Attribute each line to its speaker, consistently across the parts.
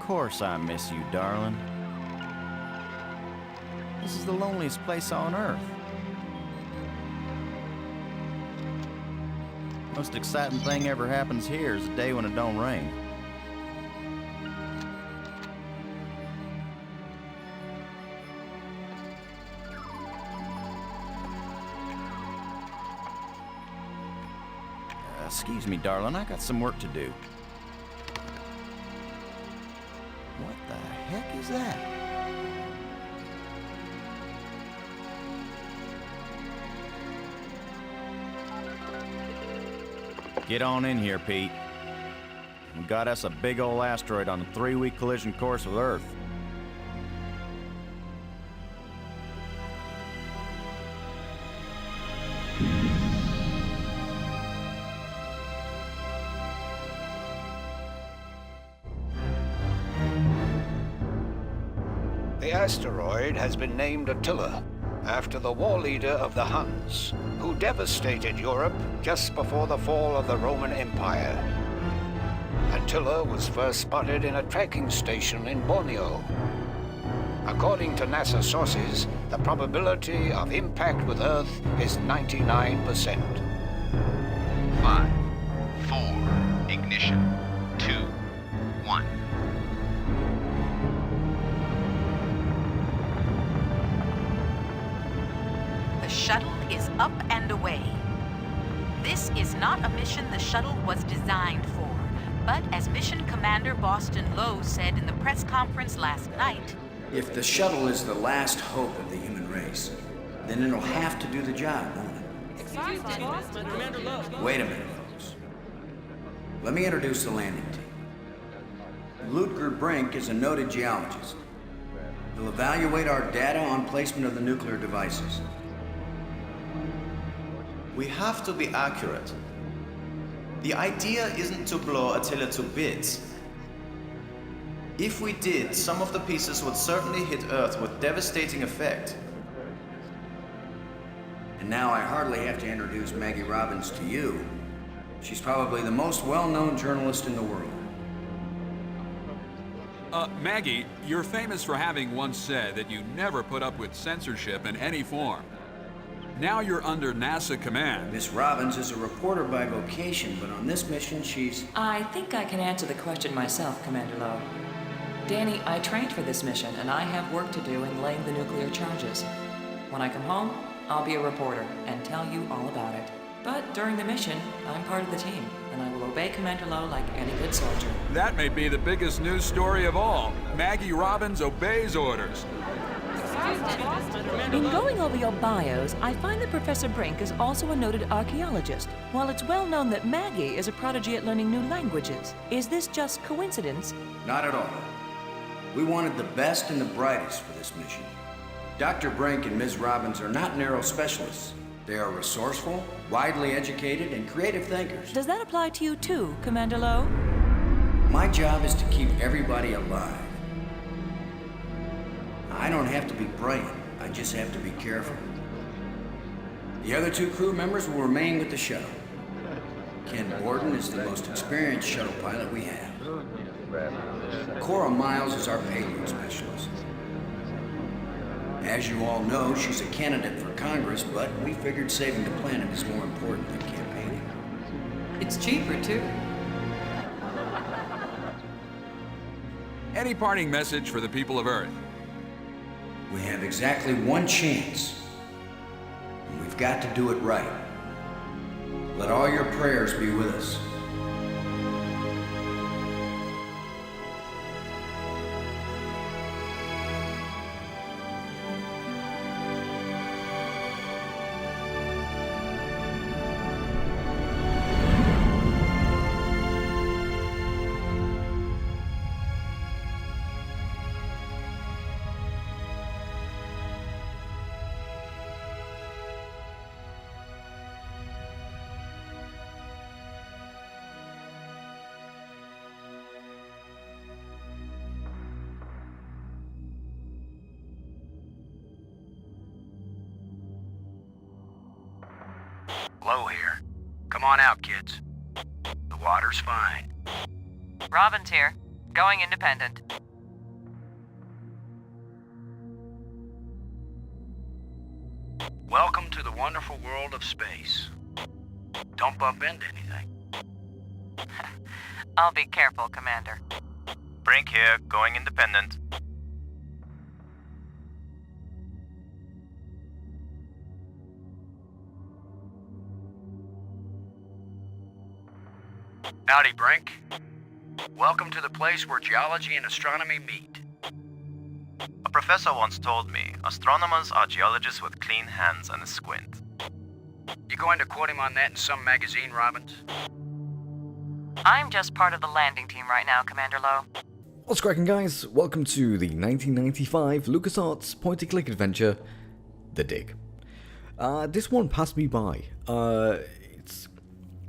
Speaker 1: course I miss you, darling. This is the loneliest place on Earth. Most exciting thing ever happens here is the day when it don't rain. Excuse me, darling, I got some work to do. What the heck is that? Get on in here, Pete. We got us a big old asteroid on a 3-week collision course with Earth.
Speaker 2: The asteroid has been named Attila, after the war leader of the Huns, who devastated Europe just before the fall of the Roman Empire. Attila was first spotted in a tracking station in Borneo. According to NASA sources, the probability of impact with Earth is 99%.
Speaker 3: 5, 4, ignition, 2, 1.
Speaker 4: The shuttle is up and away. This is not a mission the shuttle was designed for, but as Mission Commander Boston Lowe said in the press conference last night,
Speaker 5: if the shuttle is the last hope of the human race, then it'll have to do the job, won't it? Wait a minute, folks. Let me introduce the landing team. Ludger Brink is a noted geologist. He'll evaluate our data on placement of the nuclear devices.
Speaker 6: We have to be accurate. The idea isn't to blow Attila to bits. If we did, some of the pieces would certainly hit Earth with devastating effect.
Speaker 5: And now I hardly have to introduce Maggie Robbins to you. She's probably the most well-known journalist in the world.
Speaker 7: Maggie, you're famous for having once said that you never put up with censorship in any form. Now you're under NASA command.
Speaker 5: Miss Robbins is a reporter by vocation, but on this mission she's...
Speaker 8: I think I can answer the question myself, Commander Lowe. Danny, I trained for this mission, and I have work to do in laying the nuclear charges. When I come home, I'll be a reporter and tell you all about it. But during the mission, I'm part of the team, and I will obey Commander Lowe like any good soldier.
Speaker 7: That may be the biggest news story of all. Maggie Robbins obeys orders.
Speaker 9: In going over your bios, I find that Professor Brink is also a noted archaeologist, while it's well known that Maggie is a prodigy at learning new languages. Is this just coincidence?
Speaker 5: Not at all. We wanted the best and the brightest for this mission. Dr. Brink and Ms. Robbins are not narrow specialists. They are resourceful, widely educated, and creative thinkers.
Speaker 9: Does that apply to you too, Commander Lowe?
Speaker 5: My job is to keep everybody alive. I don't have to be brilliant, I just have to be careful. The other 2 crew members will remain with the shuttle. Ken Borden is the most experienced shuttle pilot we have. Cora Miles is our payload specialist. As you all know, she's a candidate for Congress, but we figured saving the planet is more important than campaigning.
Speaker 8: It's cheaper, too.
Speaker 7: Any parting message for the people of Earth?
Speaker 5: We have exactly 1 chance, and we've got to do it right. Let all your prayers be with us.
Speaker 10: Low here. Come on out, kids. The water's fine.
Speaker 4: Robbins here.
Speaker 8: Going independent.
Speaker 10: Welcome to the wonderful world of space. Don't bump into anything.
Speaker 8: I'll be careful, Commander.
Speaker 6: Brink here, going independent.
Speaker 10: Howdy, Brink. Welcome to the place where geology and astronomy meet.
Speaker 6: A professor once told me, astronomers are geologists with clean hands and a squint.
Speaker 10: You going to quote him on that in some magazine, Robbins?
Speaker 8: I'm just part of the landing team right now, Commander Lowe.
Speaker 11: What's cracking, guys? Welcome to the 1995 LucasArts point-and-click adventure, The Dig. This one passed me by.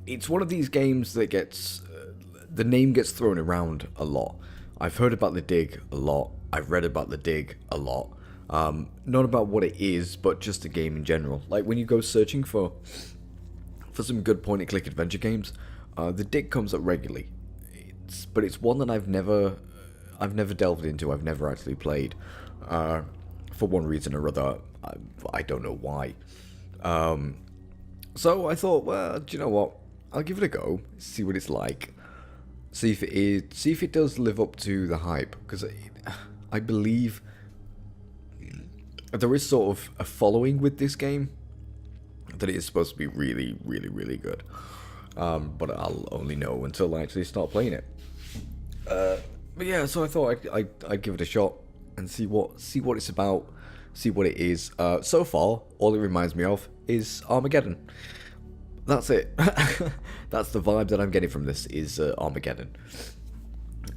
Speaker 11: It's one of these games that gets... the name gets thrown around a lot. I've heard about The Dig a lot. I've read about The Dig a lot. Not about what it is, but just the game in general. Like, when you go searching for some good point-and-click adventure games, The Dig comes up regularly. But it's one that I've never delved into. I've never actually played. For one reason or other. I don't know why. So I thought, well, do you know what? I'll give it a go. See what it's like. See if it does live up to the hype. Because I believe there is sort of a following with this game that it is supposed to be really, really, really good. But I'll only know until I actually start playing it. But yeah, so I thought I'd give it a shot and see what it's about, see what it is. So far, all it reminds me of is Armageddon. That's it. That's the vibe that I'm getting from this, is Armageddon.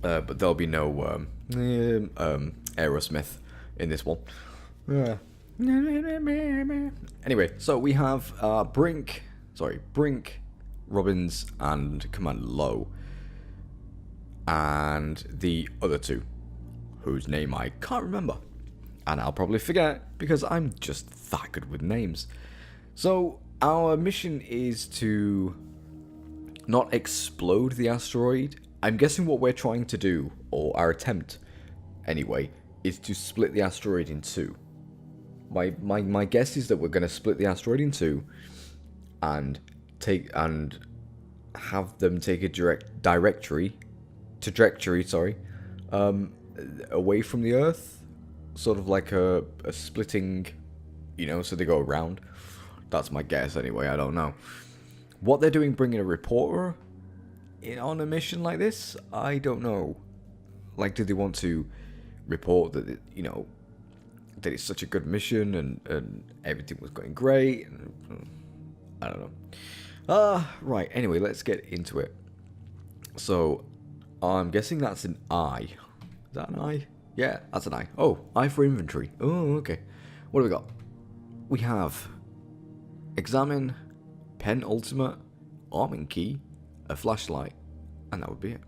Speaker 11: But there'll be no Aerosmith in this one. Anyway, so we have Brink, Robbins, and Commander Lowe. And the other two, whose name I can't remember. And I'll probably forget, because I'm just that good with names. So, our mission is to not explode the asteroid. I'm guessing what we're trying to do, or our attempt anyway, is to split the asteroid in two. My guess is that we're going to split the asteroid in two and have them take a trajectory, away from the Earth, sort of like a splitting, so they go around. That's my guess anyway, I don't know. What they're doing, bringing a reporter on a mission like this, I don't know. Like, do they want to report that, that it's such a good mission and everything was going great? And, I don't know. Right, anyway, let's get into it. So, I'm guessing that's an I. Is that an I? Yeah, that's an I. Oh, I for inventory. Oh, okay. What do we got? We have examine, penultimate, arming key, a flashlight, and that would be it.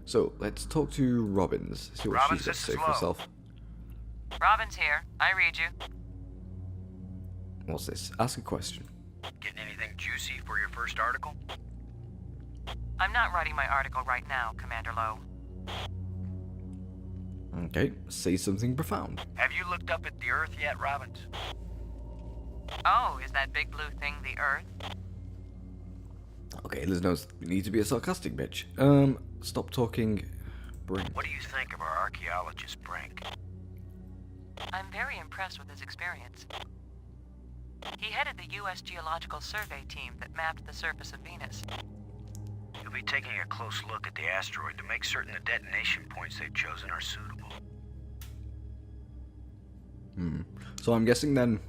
Speaker 11: So, let's talk to Robbins. See what she's got to say for herself.
Speaker 8: Robbins here. I read you.
Speaker 11: What's this? Ask a question.
Speaker 10: Getting anything juicy for your first article?
Speaker 8: I'm not writing my article right now, Commander Lowe.
Speaker 11: Okay, say something profound.
Speaker 10: Have you looked up at the Earth yet, Robbins?
Speaker 8: Oh, is that big blue thing the Earth?
Speaker 11: Okay, there's no need to be a sarcastic bitch. Stop talking, Brink.
Speaker 10: What do you think of our archaeologist, Brink?
Speaker 8: I'm very impressed with his experience. He headed the U.S. Geological Survey team that mapped the surface of Venus.
Speaker 10: He'll be taking a close look at the asteroid to make certain the detonation points they've chosen are suitable.
Speaker 11: So I'm guessing then,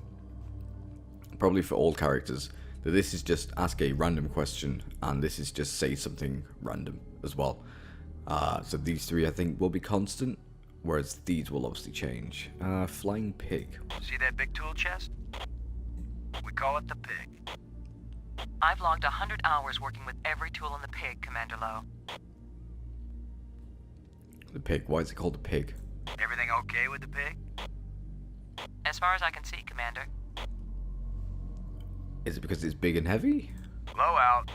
Speaker 11: probably for all characters, that this is just ask a random question, and this is just say something random as well. So these three, I think, will be constant, whereas these will obviously change. Flying pig.
Speaker 10: See that big tool chest? We call it the pig.
Speaker 8: I've logged 100 hours working with every tool in the pig, Commander Lowe.
Speaker 11: The pig. Why is it called a pig?
Speaker 10: Everything okay with the pig?
Speaker 8: As far as I can see, Commander.
Speaker 11: Is it because it's big and heavy?
Speaker 10: Low out.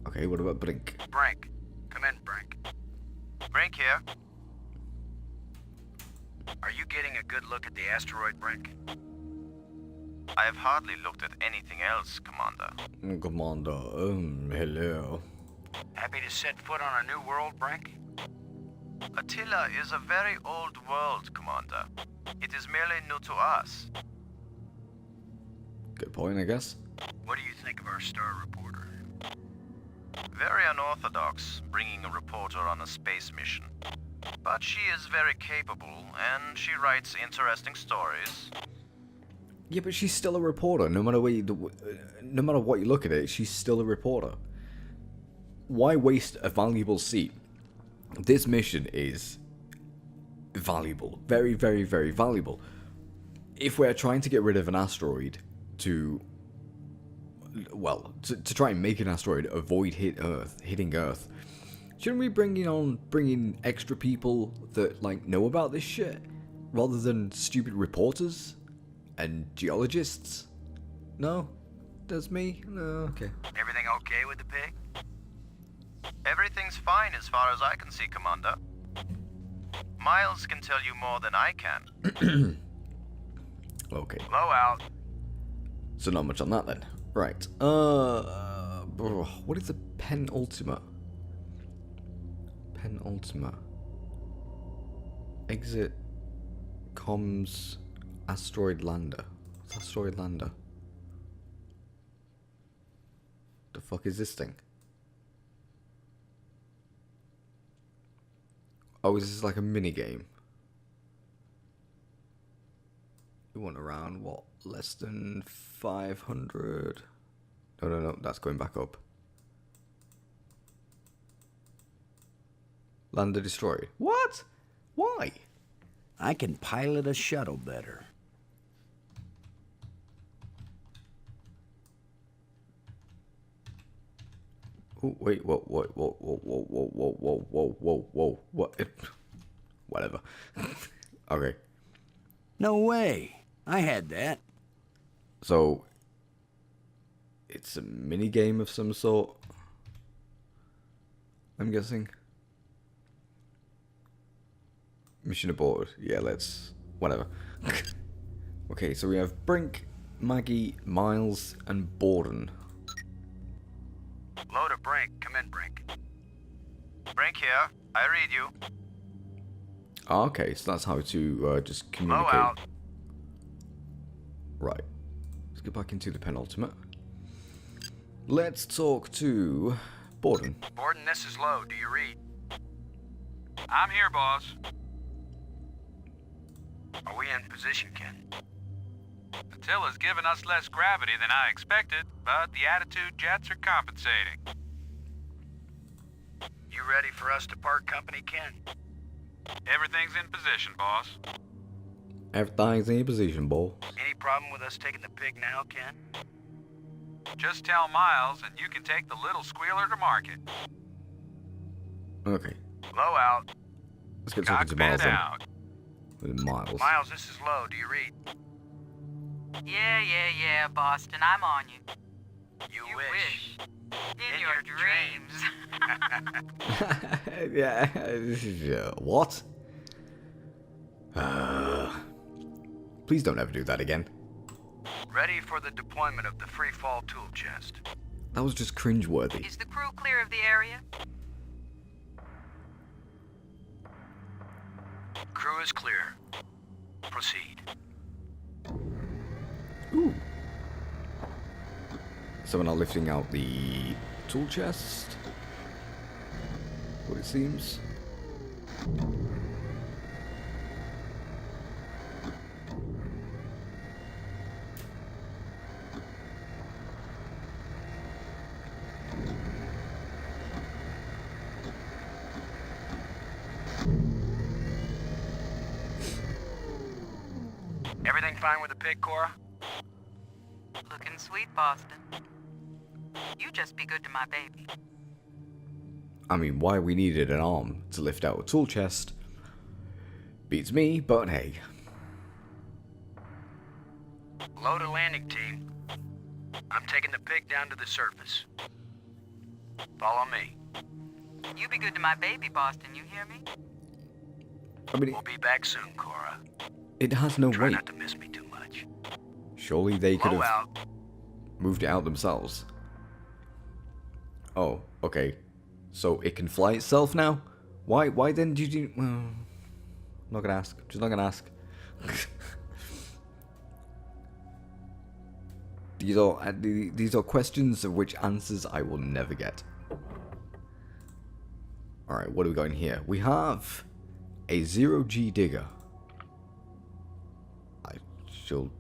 Speaker 11: Okay, what about Brink?
Speaker 10: Brink. Come in, Brink.
Speaker 3: Brink here. Are you getting a good look at the asteroid, Brink? I have hardly looked at anything else, Commander.
Speaker 11: Commander, hello.
Speaker 10: Happy to set foot on a new world, Brink?
Speaker 3: Attila is a very old world, Commander. It is merely new to us.
Speaker 11: Good point, I guess.
Speaker 10: What do you think of our star reporter?
Speaker 3: Very unorthodox, bringing a reporter on a space mission. But she is very capable, and she writes interesting stories.
Speaker 11: Yeah, but she's still a reporter. No matter what you look at it, she's still a reporter. Why waste a valuable seat? This mission is valuable. Very, very, very valuable. If we're trying to get rid of an asteroid to try and make an asteroid avoid hitting Earth, shouldn't we bring in extra people that like know about this shit rather than stupid reporters and geologists? No? That's me? No, okay.
Speaker 10: Everything okay with the pig?
Speaker 3: Everything's fine as far as I can see, Commander. Miles can tell you more than I can.
Speaker 11: Okay.
Speaker 10: Blow out.
Speaker 11: So not much on that then. Right. What is the penultimate? Penultimate. Exit comms asteroid lander. What's asteroid lander? The fuck is this thing? Oh, is this like a mini game? You want around what? Less than 500? No, that's going back up. Lander destroyed. What? Why?
Speaker 12: I can pilot a shuttle better.
Speaker 11: Oh, wait, whoa, what? Whatever. Okay.
Speaker 12: No way. I had that.
Speaker 11: So, it's a mini game of some sort, I'm guessing. Mission aborted. Yeah, let's... whatever. Okay, so we have Brink, Maggie, Miles, and Borden.
Speaker 10: Load a Brink. Come in, Brink.
Speaker 3: Brink here. I read you.
Speaker 11: Oh, okay, so that's how to just communicate.
Speaker 10: Blow out.
Speaker 11: Right. Let's get back into the penultimate. Let's talk to Borden.
Speaker 10: Borden, this is Low. Do you read?
Speaker 7: I'm here, boss.
Speaker 10: Are we in position, Ken?
Speaker 7: Attila's given us less gravity than I expected, but the attitude jets are compensating.
Speaker 10: You ready for us to part company, Ken?
Speaker 7: Everything's in position, boss.
Speaker 11: Everything's in position, boy.
Speaker 10: Any problem with us taking the pig now, Ken?
Speaker 7: Just tell Miles and you can take the little squealer to market.
Speaker 11: Okay.
Speaker 10: Low out.
Speaker 11: Let's get talking to Miles
Speaker 7: Cockpit
Speaker 11: then.
Speaker 7: out.
Speaker 11: With Miles.
Speaker 10: Miles, this is Low. Do you read?
Speaker 4: Yeah, Boston, I'm on you.
Speaker 10: You wish.
Speaker 4: In your dreams.
Speaker 11: Yeah, this is, what? Please don't ever do that again.
Speaker 10: Ready for the deployment of the free fall tool chest.
Speaker 11: That was just cringeworthy.
Speaker 4: Is the crew clear of the area?
Speaker 10: Crew is clear. Proceed.
Speaker 11: Ooh. So we're now lifting out the tool chest. What it seems.
Speaker 10: Everything fine with the pig, Cora?
Speaker 4: Looking sweet, Boston. You just be good to my baby.
Speaker 11: I mean, why we needed an arm to lift out a tool chest beats me, but hey.
Speaker 10: Load a landing team. I'm taking the pig down to the surface. Follow me.
Speaker 4: You be good to my baby, Boston, you hear me?
Speaker 11: I mean,
Speaker 10: We'll be back soon, Cora.
Speaker 11: it has no
Speaker 10: Try
Speaker 11: weight.
Speaker 10: not to miss me too much.
Speaker 11: Surely they could have
Speaker 10: Blowout.
Speaker 11: moved it out themselves. Oh, okay. So it can fly itself now? Why then did you do... Well, I'm not gonna ask. Just not gonna ask. These are questions of which answers I will never get. Alright, what do we got in here? We have a 0G digger. I shall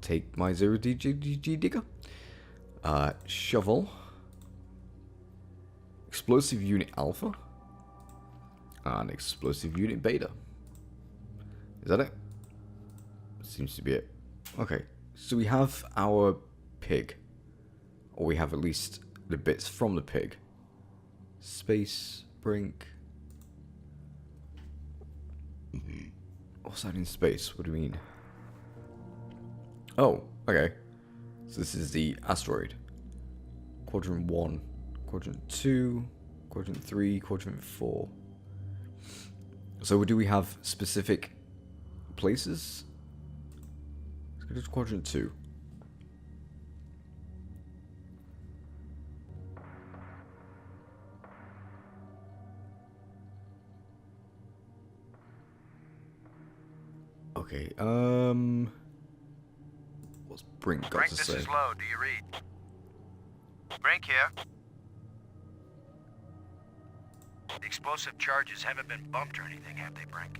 Speaker 11: take my 0G digger. Shovel. Explosive unit alpha. And explosive unit beta. Is that it? Seems to be it. Okay, so we have our pig. Or we have at least the bits from the pig. Space, Brink. What's that in space? What do you mean? Oh, okay. So this is the asteroid. Quadrant 1, Quadrant 2, Quadrant 3, Quadrant 4. So do we have specific places? Let's go to Quadrant 2. Okay, what's Brink got
Speaker 3: Brink,
Speaker 11: to
Speaker 3: this
Speaker 11: say?
Speaker 3: is Low. Do you read? Brink here.
Speaker 10: The explosive charges haven't been bumped or anything, have they, Brink?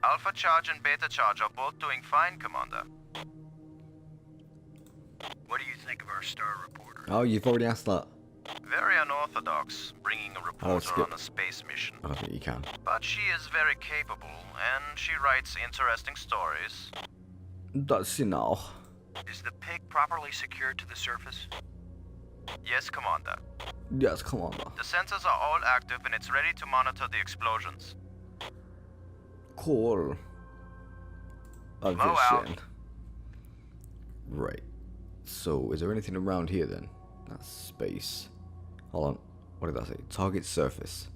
Speaker 3: Alpha charge and beta charge are both doing fine, Commander.
Speaker 10: What do you think of our star reporter?
Speaker 11: Oh, you've already asked that.
Speaker 3: Very unorthodox, bringing a reporter
Speaker 11: skip.
Speaker 3: on a space mission.
Speaker 11: I don't think you can.
Speaker 3: But she is very capable, and she writes interesting stories.
Speaker 11: That's enough.
Speaker 10: Is the pig properly secured to the surface?
Speaker 3: Yes, Commander.
Speaker 11: Yes, Commander.
Speaker 3: The sensors are all active, and it's ready to monitor the explosions.
Speaker 11: Cool.
Speaker 3: Blowout.
Speaker 11: Right. So, is there anything around here then? That's space. Hold on. What did that say? Target surface.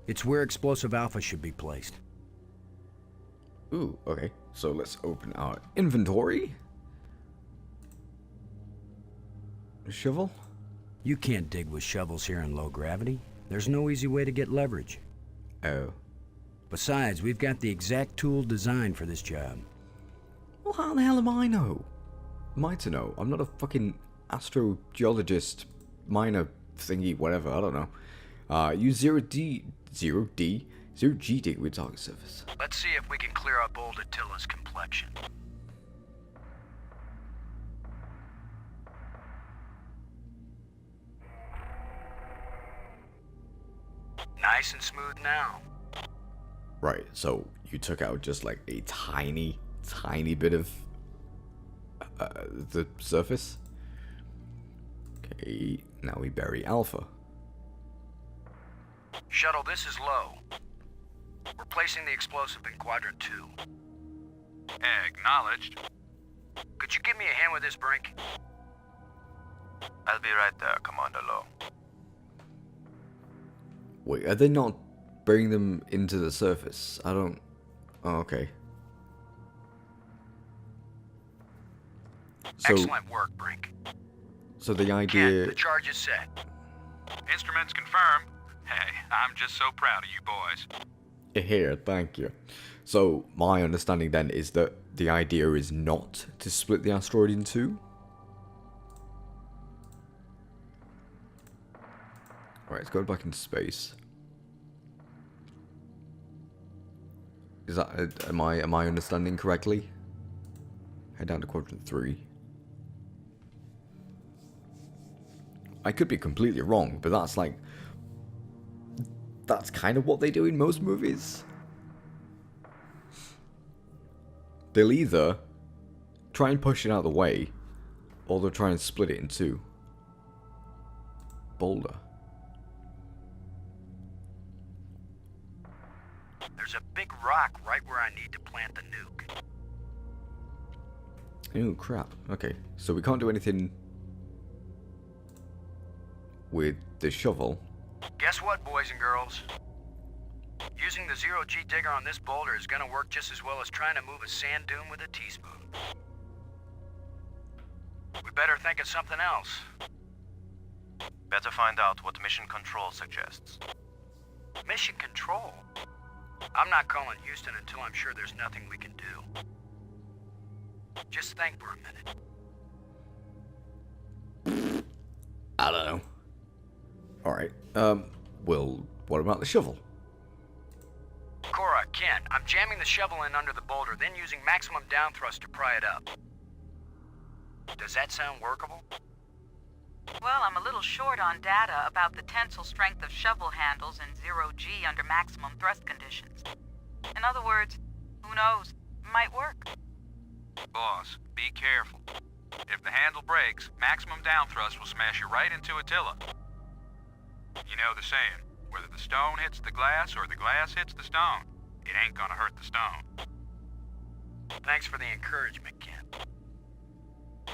Speaker 12: It's where explosive alpha should be placed.
Speaker 11: Ooh, okay. So let's open our inventory. A shovel?
Speaker 12: You can't dig with shovels here in low gravity. There's no easy way to get leverage.
Speaker 11: Oh.
Speaker 12: Besides, we've got the exact tool designed for this job.
Speaker 11: Well, how the hell am I know? Am I to know? I'm not a fucking astrogeologist, miner thingy, whatever, I don't know. Use 0G dig with target surface.
Speaker 10: Let's see if we can clear up old Attila's complexion. Nice and smooth now.
Speaker 11: Right, so you took out just like a tiny bit of the surface. Okay, now we bury alpha.
Speaker 10: Shuttle, this is Low. We're placing the explosive in Quadrant 2.
Speaker 7: Acknowledged.
Speaker 10: Could you give me a hand with this, Brink?
Speaker 3: I'll be right there, Commander Low.
Speaker 11: Wait, are they not burying them into the surface? I don't... Oh, okay. So,
Speaker 10: Excellent work, Brink.
Speaker 11: so the
Speaker 10: Ken,
Speaker 11: idea...
Speaker 10: the charge is set.
Speaker 7: Instruments confirmed. Hey, I'm just so proud of you boys.
Speaker 11: Here, thank you. So, my understanding then is that the idea is not to split the asteroid in two. Alright, let's go back into space. Is that... am I understanding correctly? Head down to Quadrant 3. I could be completely wrong, but that's like... That's kind of what they do in most movies. They'll either try and push it out of the way, or they'll try and split it in two. Boulder.
Speaker 10: There's a big rock right where I need to plant the nuke.
Speaker 11: Oh crap. Okay, so we can't do anything with the shovel.
Speaker 10: Guess what, boys and girls? Using the zero-G digger on this boulder is gonna work just as well as trying to move a sand dune with a teaspoon. We better think of something else.
Speaker 3: Better find out what Mission Control suggests.
Speaker 10: Mission Control? I'm not calling Houston until I'm sure there's nothing we can do. Just think for a minute.
Speaker 11: I don't know. Alright, well, what about the shovel?
Speaker 10: Cora, Ken, I'm jamming the shovel in under the boulder, then using maximum down thrust to pry it up. Does that sound workable?
Speaker 4: Well, I'm a little short on data about the tensile strength of shovel handles in zero-G under maximum thrust conditions. In other words, who knows? Might work.
Speaker 7: Boss, be careful. If the handle breaks, maximum down thrust will smash you right into Attila. You know the saying, whether the stone hits the glass or the glass hits the stone, it ain't gonna hurt the stone.
Speaker 10: Thanks for the encouragement, Ken.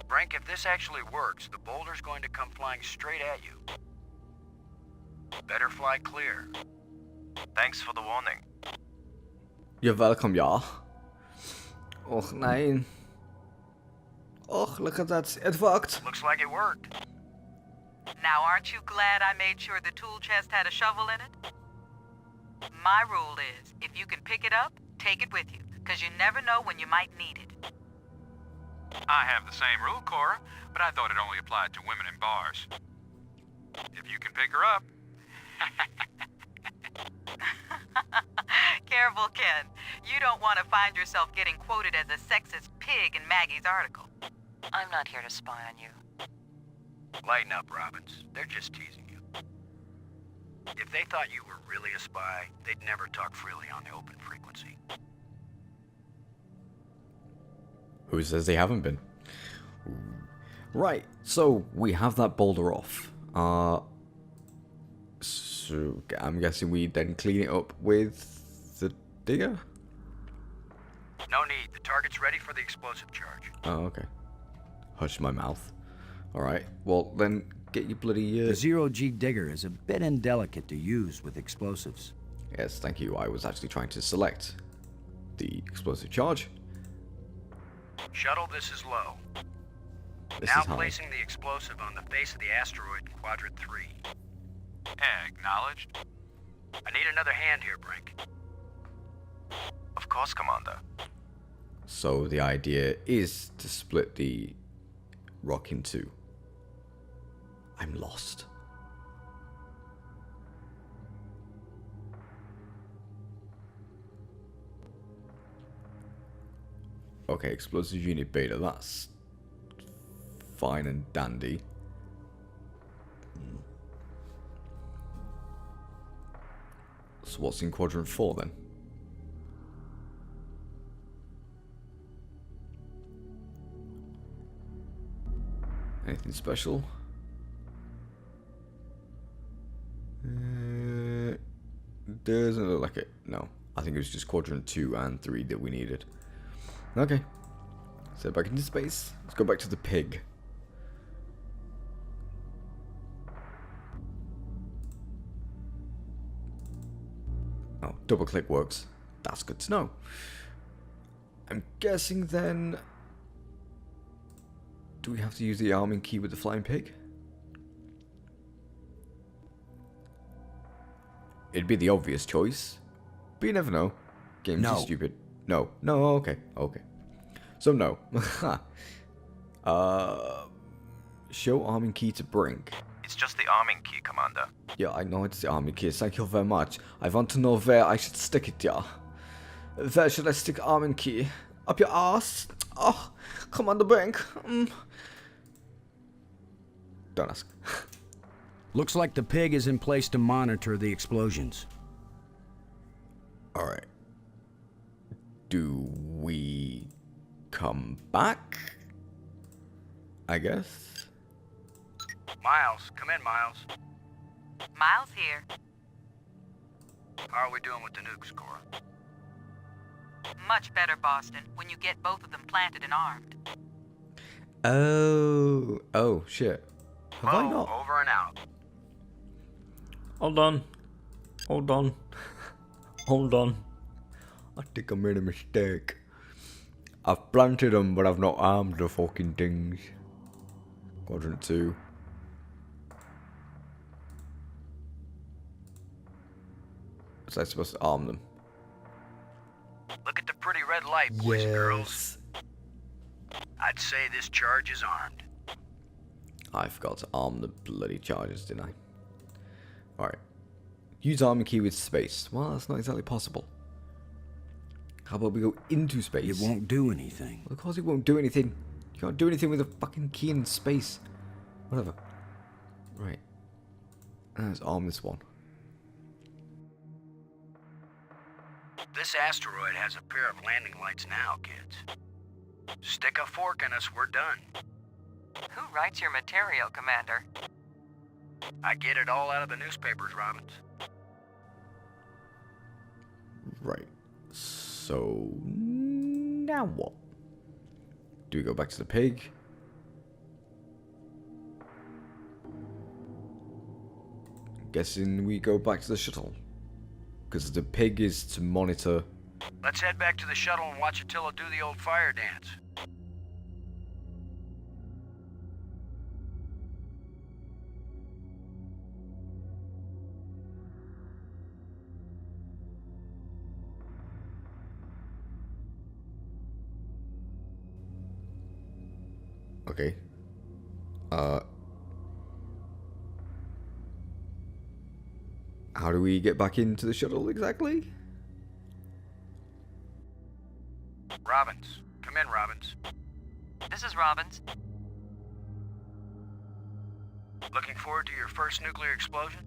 Speaker 10: Brink, if this actually works, the boulder's going to come flying straight at you. Better fly clear.
Speaker 3: Thanks for the warning.
Speaker 11: You're welcome, ja. Och, nein. Och, look at that. It worked.
Speaker 10: Looks like it worked.
Speaker 4: Now, aren't you glad I made sure the tool chest had a shovel in it? My rule is, if you can pick it up, take it with you, because you never know when you might need it.
Speaker 7: I have the same rule, Cora, but I thought it only applied to women in bars. If you can pick her up.
Speaker 4: Careful, Ken. You don't want to find yourself getting quoted as a sexist pig in Maggie's article.
Speaker 8: I'm not here to spy on you.
Speaker 10: Lighten up, Robbins. They're just teasing you. If they thought you were really a spy, they'd never talk freely on the open frequency.
Speaker 11: Who says they haven't been? Right, so we have that boulder off. So I'm guessing we then clean it up with the digger?
Speaker 10: No need. The target's ready for the explosive charge.
Speaker 11: Oh, okay. Hush my mouth. Alright, well then get your bloody...
Speaker 12: The zero-G digger is a bit indelicate to use with explosives.
Speaker 11: Yes, thank you. I was actually trying to select the explosive charge.
Speaker 10: Shuttle, this is low.
Speaker 11: This
Speaker 10: Now
Speaker 11: is high.
Speaker 10: placing the explosive on the face of the asteroid in quadrant 3.
Speaker 7: Acknowledged.
Speaker 10: I need another hand here, Brink.
Speaker 3: Of course, Commander.
Speaker 11: So the idea is to split the rock in two. I'm lost. Okay, explosive unit beta, that's fine and dandy. So what's in quadrant 4 then? Anything special? Doesn't look like it. No, I think it was just quadrant 2 and 3 that we needed. Okay, so back into space. Let's go back to the pig. Oh, double click works. That's good to know. I'm guessing then... Do we have to use the arming key with the flying pig? It'd be the obvious choice, but you never know. Games are stupid. No, okay. So no. Show arming key to Brink.
Speaker 3: It's just the arming key, Commander.
Speaker 11: Yeah, I know it's the arming key. Thank you very much. I want to know where I should stick it, yeah. Where should I stick arming key? Up your ass? Oh, Commander Brink. Don't ask.
Speaker 12: Looks like the pig is in place to monitor the explosions.
Speaker 11: Alright. Do we come back? I guess?
Speaker 10: Miles, come in, Miles.
Speaker 4: Miles here.
Speaker 10: How are we doing with the nukes, Cora?
Speaker 4: Much better, Boston, when you get both of them planted and armed.
Speaker 11: Oh shit. Have I
Speaker 10: Whoa,
Speaker 11: not?
Speaker 10: over and out.
Speaker 11: Hold on. Hold on. Hold on. I think I made a mistake. I've planted them, but I've not armed the fucking things. Quadrant 2. Was I supposed to arm them?
Speaker 10: Look at the pretty red light, boys and girls. I'd say this charge is armed.
Speaker 11: I forgot to arm the bloody charges, didn't I? Alright. Use armor key with space. Well, that's not exactly possible. How about we go into space?
Speaker 12: It won't do anything.
Speaker 11: Well, of course it won't do anything. You can't do anything with a fucking key in space. Whatever. Right. Let's arm this one.
Speaker 10: This asteroid has a pair of landing lights now, kids. Stick a fork in us, we're done.
Speaker 8: Who writes your material, Commander?
Speaker 10: I get it all out of the newspapers, Robbins.
Speaker 11: Right. So now what? Do we go back to the pig? Guessing we go back to the shuttle. Because the pig is to monitor.
Speaker 10: Let's head back to the shuttle and watch Attila do the old fire dance.
Speaker 11: Okay. How do we get back into the shuttle exactly?
Speaker 10: Robbins. Come in, Robbins.
Speaker 8: This is Robbins.
Speaker 10: Looking forward to your first nuclear explosion?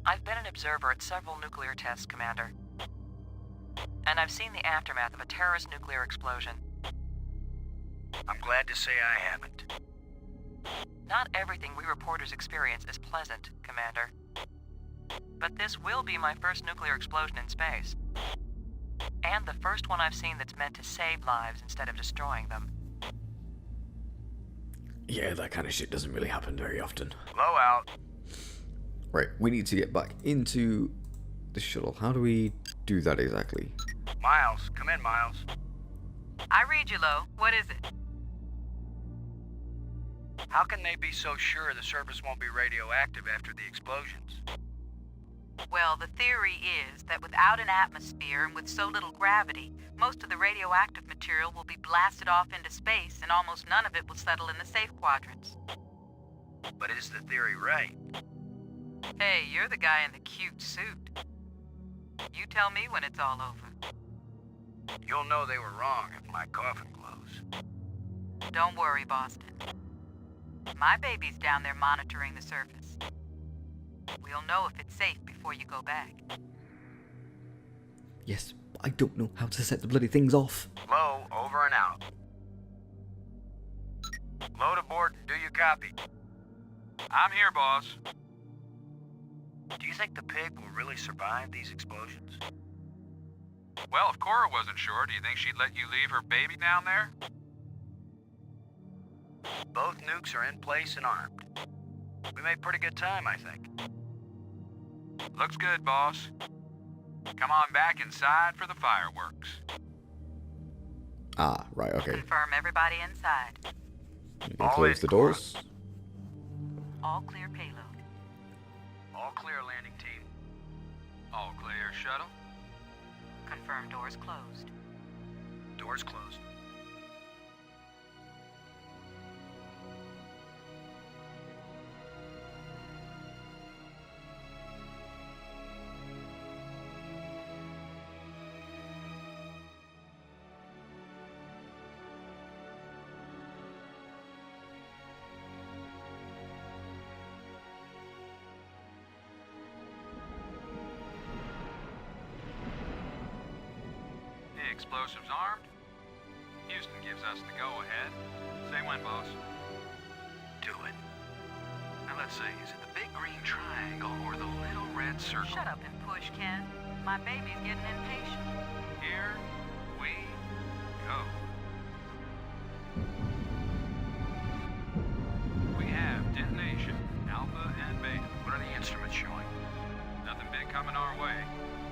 Speaker 8: I've been an observer at several nuclear tests, Commander. And I've seen the aftermath of a terrorist nuclear explosion.
Speaker 10: I'm glad to say I haven't.
Speaker 8: Not everything we reporters experience is pleasant, Commander. But this will be my first nuclear explosion in space. And the first one I've seen that's meant to save lives instead of destroying them.
Speaker 11: Yeah, that kind of shit doesn't really happen very often.
Speaker 10: Blow out.
Speaker 11: Right, we need to get back into the shuttle. How do we do that exactly?
Speaker 10: Miles, come in, Miles.
Speaker 4: I read you, Lo. What is it?
Speaker 10: How can they be so sure the surface won't be radioactive after the explosions?
Speaker 4: Well, the theory is that without an atmosphere and with so little gravity, most of the radioactive material will be blasted off into space and almost none of it will settle in the safe quadrants.
Speaker 10: But is the theory right?
Speaker 4: Hey, you're the guy in the cute suit. You tell me when it's all over.
Speaker 10: You'll know they were wrong if my coffin glows.
Speaker 4: Don't worry, Boston. My baby's down there monitoring the surface. We'll know if it's safe before you go back.
Speaker 11: Yes, I don't know how to set the bloody things off.
Speaker 10: Low, over and out. Load aboard and do you copy?
Speaker 7: I'm here, boss.
Speaker 10: Do you think the pig will really survive these explosions?
Speaker 7: Well, if Cora wasn't sure, do you think she'd let you leave her baby down there?
Speaker 10: Both nukes are in place and armed. We made pretty good time, I think.
Speaker 7: Looks good, boss. Come on back inside for the fireworks.
Speaker 11: Ah, right, okay.
Speaker 4: Confirm everybody inside.
Speaker 11: You can close the doors.
Speaker 4: All clear payload.
Speaker 10: All clear, landing team.
Speaker 7: All clear, shuttle.
Speaker 4: Confirm doors closed.
Speaker 10: Doors closed.
Speaker 7: Explosives armed. Houston gives us the go-ahead. Say when, boss.
Speaker 10: Do it.
Speaker 7: Now let's see, is it the big green triangle or the little red circle?
Speaker 4: Shut up and push, Ken. My baby's getting impatient.
Speaker 7: Here we go. We have detonation, alpha and beta.
Speaker 10: What are the instruments showing?
Speaker 7: Nothing big coming our way.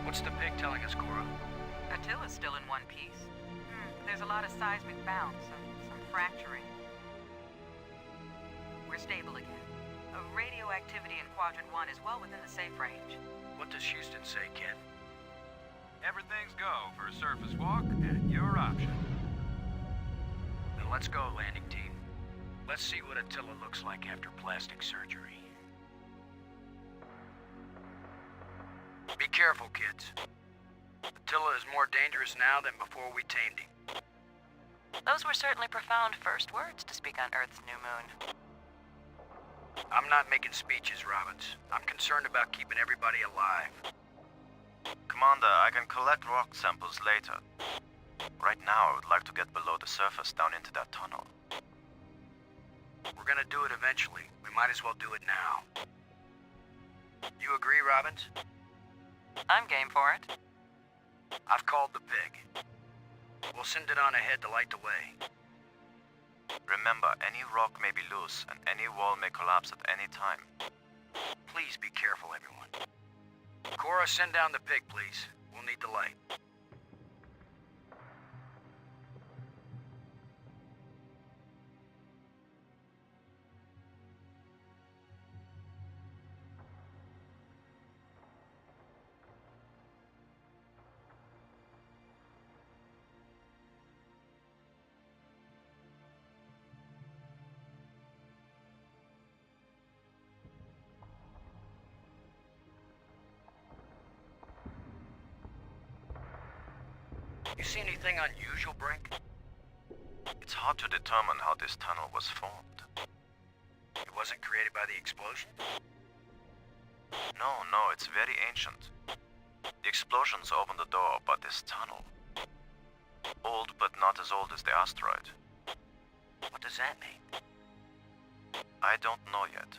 Speaker 10: What's the pig telling us, Cora?
Speaker 4: Attila's still in one piece. There's a lot of seismic bounce, some fracturing. We're stable again. Radioactivity in Quadrant 1 is well within the safe range.
Speaker 10: What does Houston say, Ken?
Speaker 7: Everything's go for a surface walk at your option.
Speaker 10: Then let's go, landing team. Let's see what Attila looks like after plastic surgery. Be careful, kids. Attila is more dangerous now than before we tamed him.
Speaker 8: Those were certainly profound first words to speak on Earth's new moon.
Speaker 10: I'm not making speeches, Robbins. I'm concerned about keeping everybody alive.
Speaker 3: Commander, I can collect rock samples later. Right now, I would like to get below the surface down into that tunnel.
Speaker 10: We're gonna do it eventually. We might as well do it now. You agree, Robbins?
Speaker 8: I'm game for it.
Speaker 10: I've called the pig. We'll send it on ahead to light the way.
Speaker 3: Remember, any rock may be loose, and any wall may collapse at any time.
Speaker 10: Please be careful, everyone. Cora, send down the pig, please. We'll need the light. You see anything unusual, Brink?
Speaker 3: It's hard to determine how this tunnel was formed.
Speaker 10: It wasn't created by the explosion?
Speaker 3: No, it's very ancient. The explosions opened the door, but this tunnel... Old, but not as old as the asteroid.
Speaker 10: What does that mean?
Speaker 3: I don't know yet.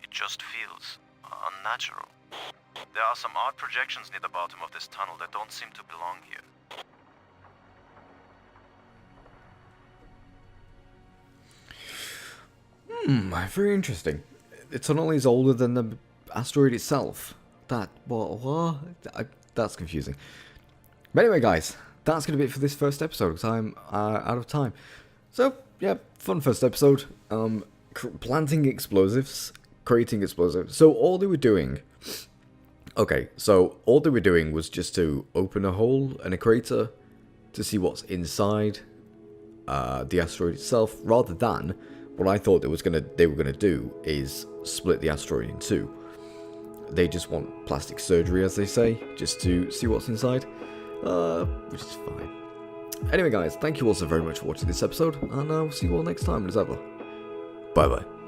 Speaker 3: It just feels unnatural. There are some odd projections near the bottom of this tunnel that don't seem to belong here.
Speaker 11: Very interesting. The tunnel is older than the asteroid itself. That's confusing. But anyway, guys, that's going to be it for this first episode, because I'm out of time. So, yeah, fun first episode. Planting explosives, creating explosives. So all they were doing... Okay, so all they were doing was just to open a hole and a crater to see what's inside the asteroid itself, rather than what I thought they were gonna do is split the asteroid in two. They just want plastic surgery, as they say, just to see what's inside, which is fine. Anyway, guys, thank you all so very much for watching this episode, and I'll see you all next time as ever. Bye bye.